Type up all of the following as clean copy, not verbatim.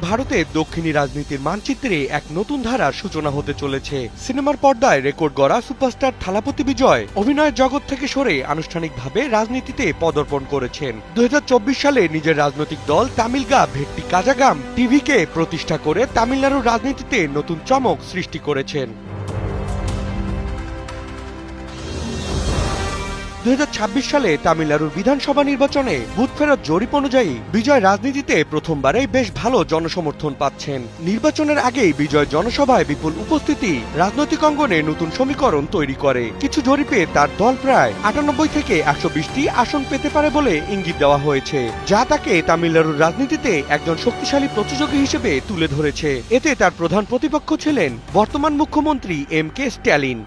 ভারতের দক্ষিণী রাজনীতির মানচিত্রে এক নতুন ধারার সূচনা হতে চলেছে। সিনেমার পর্দায় রেকর্ড গড়া সুপারস্টার থালাপতি বিজয় অভিনয়ের জগৎ থেকে সরে আনুষ্ঠানিকভাবে রাজনীতিতে পদার্পণ করেছেন। 2024 সালে নিজের রাজনৈতিক দল তামিলগা ভেট্টি কাজাগাম টিভিকে প্রতিষ্ঠা করে তামিলনাড়ুর রাজনীতিতে নতুন চমক সৃষ্টি করেছেন। 2026 সালে তামিলনাড়ুর বিধানসভা নির্বাচনে বুথ ফেরত জরিপ অনুযায়ী বিজয় রাজনীতিতে প্রথমবারেই বেশ ভালো জনসমর্থন পাচ্ছেন। নির্বাচনের আগেই বিজয় জনসভায় বিপুল উপস্থিতি রাজনৈতিক অঙ্গনে নতুন সমীকরণ তৈরি করে। কিছু জরিপে তার দল প্রায় 98 থেকে 120টি আসন পেতে পারে বলে ইঙ্গিত দেওয়া হয়েছে, যা তাকে তামিলনাড়ুর রাজনীতিতে একজন শক্তিশালী প্রতিযোগী হিসেবে তুলে ধরেছে। এতে তার প্রধান প্রতিপক্ষ ছিলেন বর্তমান মুখ্যমন্ত্রী MK স্ট্যালিন।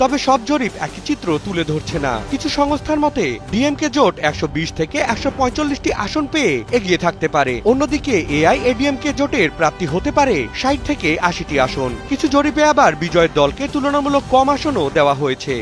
তবে সব জরিপ একই চিত্র তুলে ধরছে না। কিছু সংস্থার মতে ডিএমকে জোট 120 থেকে 145টি আসন পেয়ে এগিয়ে থাকতে পারে। অন্যদিকে এআইএডিএমকে জোটের প্রাপ্তি হতে পারে 60 থেকে 80টি আসন। কিছু জরিপে আবার বিজয়ের দলকে তুলনামূলক কম আসনও দেওয়া হয়েছে।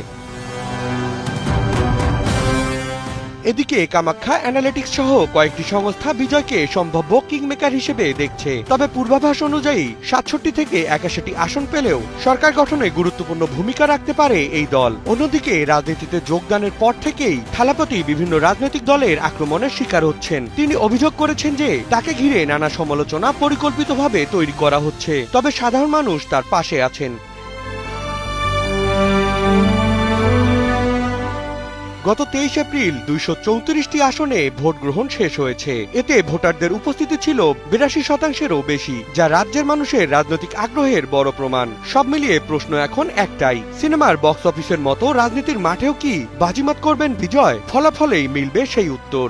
এদিকে কামাখ্যা অ্যানালিটিক্স সহ কয়েকটি সংস্থা বিজয়কে সম্ভাব্য কিংমেকার হিসেবে দেখছে। তবে পূর্বাভাস অনুযায়ী 67 থেকে 81টি আসন পেলেও সরকার গঠনে গুরুত্বপূর্ণ ভূমিকা রাখতে পারে এই দল। অন্যদিকে রাজনীতিতে যোগদানের পর থেকেই থালাপতি বিভিন্ন রাজনৈতিক দলের আক্রমণের শিকার হচ্ছেন। তিনি অভিযোগ করেছেন যে তাকে ঘিরে নানা সমালোচনা পরিকল্পিতভাবে তৈরি করা হচ্ছে, তবে সাধারণ মানুষ তার পাশে আছেন। গত 23 এপ্রিল 234টি আসনে ভোট গ্রহণ শেষ হয়েছে। এতে ভোটারদের উপস্থিতি ছিল 82%-এরও বেশি, যা রাজ্যের মানুষের রাজনৈতিক আগ্রহের বড় প্রমাণ। সব মিলিয়ে প্রশ্ন এখন একটাই, সিনেমার বক্স অফিসের মতো রাজনীতির মাঠেও কি বাজিমাত করবেন বিজয়? ফলাফলেই মিলবে সেই উত্তর।